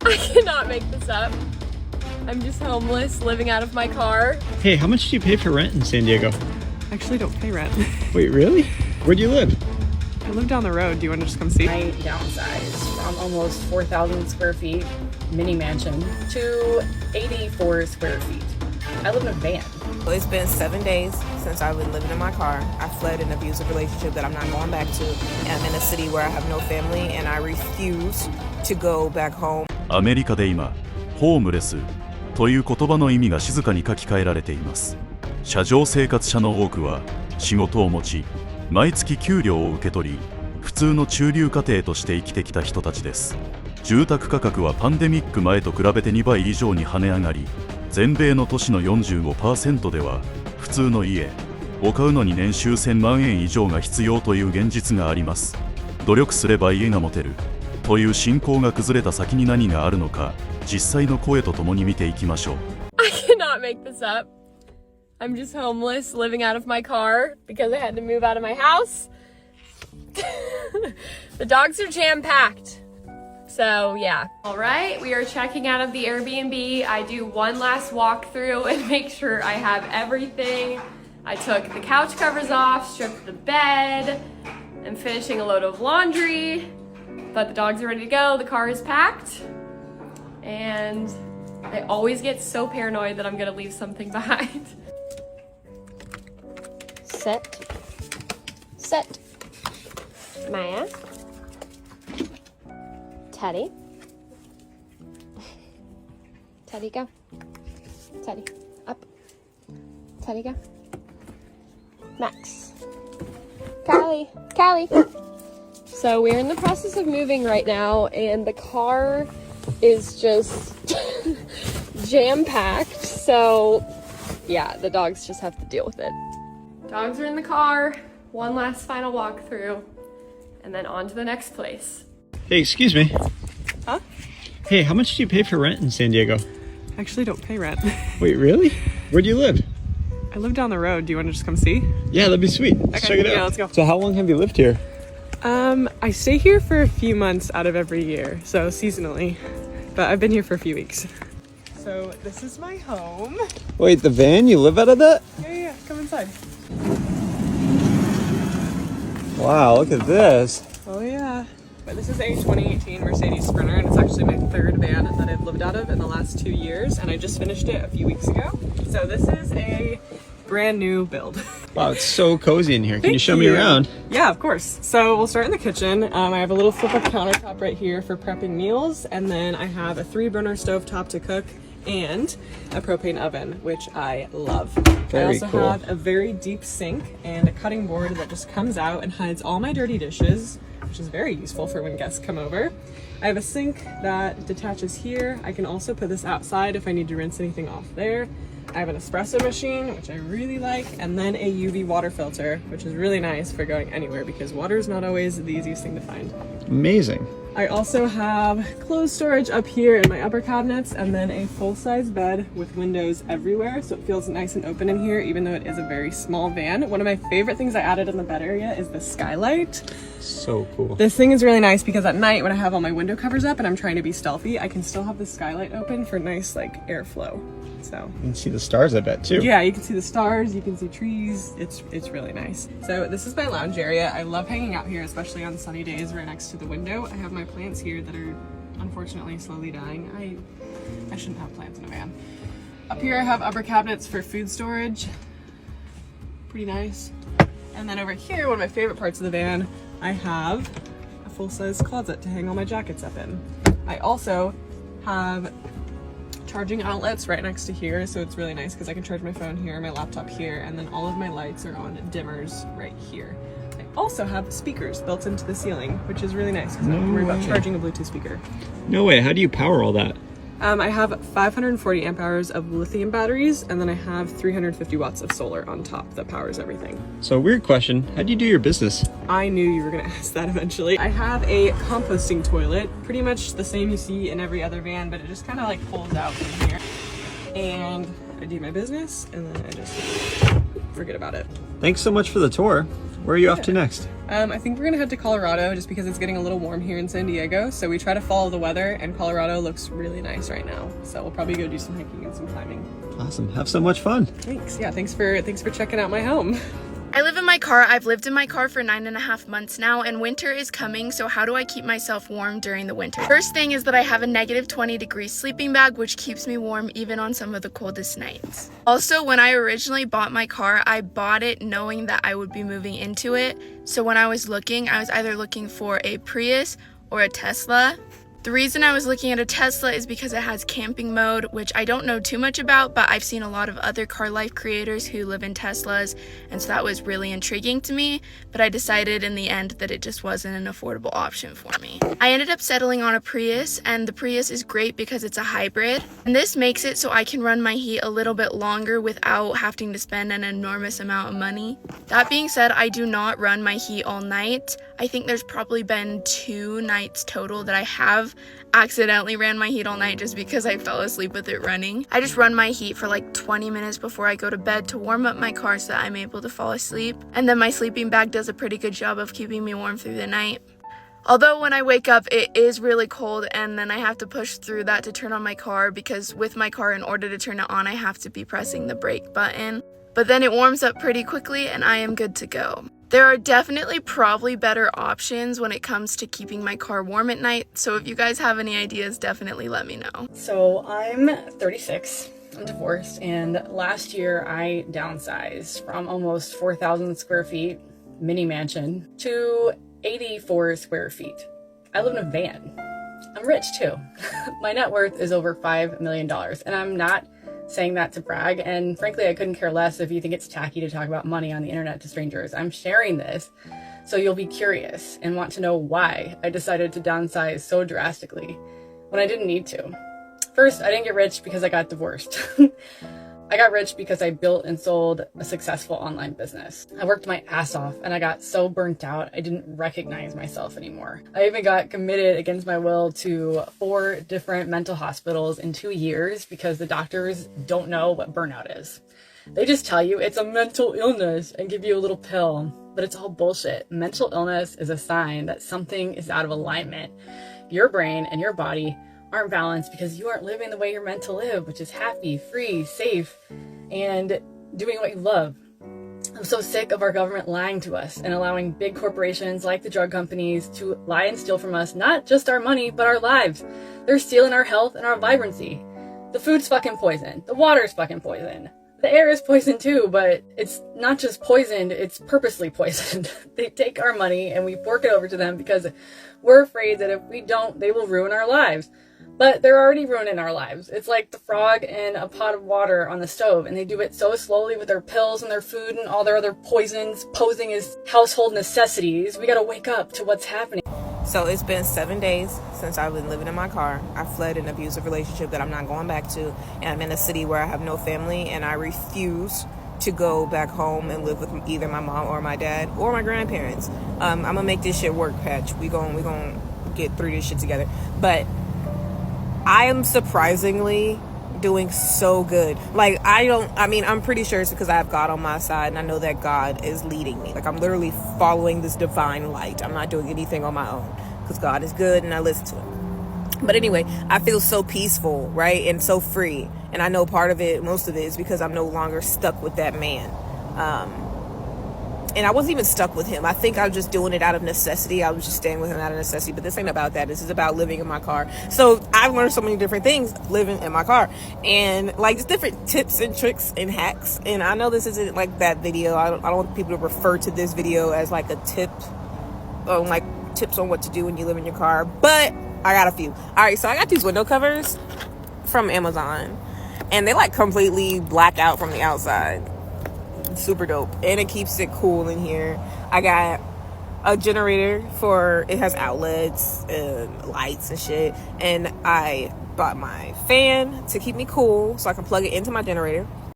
I cannot make this up. I'm just homeless, living out of my car. Hey, how much do you pay for rent in San Diego? I actually don't pay rent. Wait, really? Where do you live? I live down the road. Do you want to just come see? I downsized from almost 4,000 square feet mini mansion to 84 square feet. I live in a van. Well, it's been 7 days since I've been living in my car. I fled an abusive relationship that I'm not going back to. And I'm in a city where I have no family and I refuse to go back home. アメリカで今、ホームレスという言葉の意味が静かに書き換えられています。車上生活者の多くは仕事を持ち、毎月給料を受け取り、普通の中流家庭として生きてきた人たちです。住宅価格はパンデミック前と比べて2倍以上に跳ね上がり、全米の都市の 45% では普通の家を買うのに年収1000万円以上が必要という現実があります。努力すれば家が持てるという信仰が崩れた先に何があるのか、実際の声とともに見ていきましょう。I cannot make this up. I'm just homeless, living out of my car because I had to move out of my house. The dogs are jam-packed. So, yeah. All right, we are checking out of the Airbnb. I do one last walkthrough and make sure I have everything. I took the couch covers off, stripped the bed. I'm finishing a load of laundry, but the dogs are ready to go. The car is packed. And I always get so paranoid that I'm gonna leave something behind. Sit. Sit. Maya. Teddy. Teddy, go. Teddy, up. Teddy, go. Max. Callie. Callie. So we're in the process of moving right now, and the car is just jam-packed. So yeah, the dogs just have to deal with it. Dogs are in the car. One last final walkthrough, and then on to the next place. Hey, excuse me. Huh? Hey, how much do you pay for rent in San Diego? I actually don't pay rent. Wait, really? Where do you live? I live down the road. Do you want to just come see? Yeah, that'd be sweet. Let's check it out. Yeah, let's go. So how long have you lived here? I stay here for a few months out of every year, so seasonally. But I've been here for a few weeks. So this is my home. Wait, the van? You live out of that? Yeah, come inside. Wow, look at this. Oh yeah. But this is a 2018 Mercedes Sprinter, and it's actually my third van that I've lived out of in the last 2 years, and I just finished it a few weeks ago. So this is a brand new build. Wow, it's so cozy in here. Can you show me you. around? Yeah, of course. So we'll start in the kitchen. I have a little flip-up countertop right here for prepping meals, and then I have a 3-burner stovetop to cook and a propane oven, which I love. I also have a very deep sink and a cutting board that just comes out and hides all my dirty dishes, which is very useful for when guests come over. I have a sink that detaches here. I can also put this outside if I need to rinse anything off there. I have an espresso machine, which I really like, and then a UV water filter, which is really nice for going anywhere because water is not always the easiest thing to find. Amazing. I also have clothes storage up here in my upper cabinets, and then a full-size bed with windows everywhere, so it feels nice and open in here even though it is a very small van. One of my favorite things I added in the bed area is the skylight. So cool. This thing is really nice because at night when I have all my window covers up and I'm trying to be stealthy, I can still have the skylight open for nice like airflow. So You can see the stars, I bet, too. yeah, you can see the stars, you can see trees. It's really nice. So this is my lounge area. I love hanging out here, especially on sunny days right next to the window. I have my plants here that are unfortunately slowly dying. I shouldn't have plants in a van. Up here I have upper cabinets for food storage. Pretty nice. And then over here, one of my favorite parts of the van, I have a full-size closet to hang all my jackets up in. I also have charging outlets right next to here, so it's really nice because I can charge my phone here, my laptop here, and then all of my lights are on dimmers right here. I also have speakers built into the ceiling, which is really nice because I don't have to worry about charging a Bluetooth speaker. No way. How do you power all that? I have 540 amp hours of lithium batteries, and then I have 350 watts of solar on top that powers everything. So, weird question. How do you do your business? I knew you were gonna ask that eventually. I have a composting toilet, pretty much the same you see in every other van, but it just kind of like pulls out from here. And I do my business, and then I just forget about it. Thanks so much for the tour. Where are you off to next? I think we're gonna head to Colorado just because it's getting a little warm here in San Diego. So we try to follow the weather, and Colorado looks really nice right now. So we'll probably go do some hiking and some climbing. Awesome. Have so much fun. Thanks. Yeah, thanks for checking out my home. I live in my car. I've lived in my car for 9.5 months now, and winter is coming, so how do I keep myself warm during the winter? First thing is that I have a negative 20-degree sleeping bag, which keeps me warm even on some of the coldest nights. Also, when I originally bought my car, I bought it knowing that I would be moving into it, so when I was looking, I was either looking for a Prius or a Tesla. The reason I was looking at a Tesla is because it has camping mode, which I don't know too much about, but I've seen a lot of other car life creators who live in Teslas, and so that was really intriguing to me, but I decided in the end that it just wasn't an affordable option for me. I ended up settling on a Prius, and the Prius is great because it's a hybrid, and this makes it so I can run my heat a little bit longer without having to spend an enormous amount of money. That being said, I do not run my heat all night. I think there's probably been 2 nights total that I have accidentally ran my heat all night just because I fell asleep with it running. I just run my heat for like 20 minutes before I go to bed to warm up my car so that I'm able to fall asleep. And then my sleeping bag does a pretty good job of keeping me warm through the night. Although when I wake up, it is really cold, and then I have to push through that to turn on my car, because with my car, in order to turn it on, I have to be pressing the brake button. But then it warms up pretty quickly and I am good to go. There are definitely probably better options when it comes to keeping my car warm at night, so if you guys have any ideas, definitely let me know. So I'm 36, I'm divorced, and last year I downsized from almost 4,000 square feet mini mansion to 84 square feet. I live in a van. I'm rich too. My net worth is over $5 million, and I'm not saying that to brag, and frankly I couldn't care less if you think it's tacky to talk about money on the internet to strangers. I'm sharing this so you'll be curious and want to know why I decided to downsize so drastically when I didn't need to. First, I didn't get rich because I got divorced. I got rich because I built and sold a successful online business. I worked my ass off and I got so burnt out I didn't recognize myself anymore. I even got committed against my will to 4 different mental hospitals in 2 years because the doctors don't know what burnout is. They just tell you it's a mental illness and give you a little pill, but it's all bullshit. Mental illness is a sign that something is out of alignment. Your brain and your body aren't balanced because you aren't living the way you're meant to live, which is happy, free, safe, and doing what you love. I'm so sick of our government lying to us and allowing big corporations like the drug companies to lie and steal from us, not just our money, but our lives. They're stealing our health and our vibrancy. The food's fucking poison. The water's fucking poison. The air is poisoned too, but it's not just poisoned, it's purposely poisoned. They take our money and we fork it over to them because we're afraid that if we don't, they will ruin our lives. But they're already ruining our lives. It's like the frog in a pot of water on the stove, and they do it so slowly with their pills and their food and all their other poisons posing as household necessities. We gotta wake up to what's happening. So it's been 7 days since I've been living in my car. I fled an abusive relationship that I'm not going back to, and I'm in a city where I have no family, and I refuse to go back home and live with either my mom or my dad or my grandparents. I'm gonna make this shit work, Patch. We gonna get through this shit together. But I am surprisingly doing so good. Like, I'm pretty sure it's because I have God on my side and I know that God is leading me. Like, I'm literally following this divine light. I'm not doing anything on my own because God is good and I listen to him. But anyway, I feel so peaceful, right? And so free. And I know most of it is because I'm no longer stuck with that man. And I wasn't even stuck with him. I think I was just doing it out of necessity. I was just staying with him out of necessity. But this ain't about that. This is about living in my car. So I've learned so many different things living in my car. And like just different tips and tricks and hacks. And I know this isn't like that video. I don't want people to refer to this video as like a tip. Like tips on what to do when you live in your car. But I got a few. Alright, so I got these window covers from Amazon. And they like completely black out from the outside. Super dope, and it keeps it cool in here. I got a generator it has outlets and lights and shit, and I bought my fan to keep me cool so I can plug it into my generator,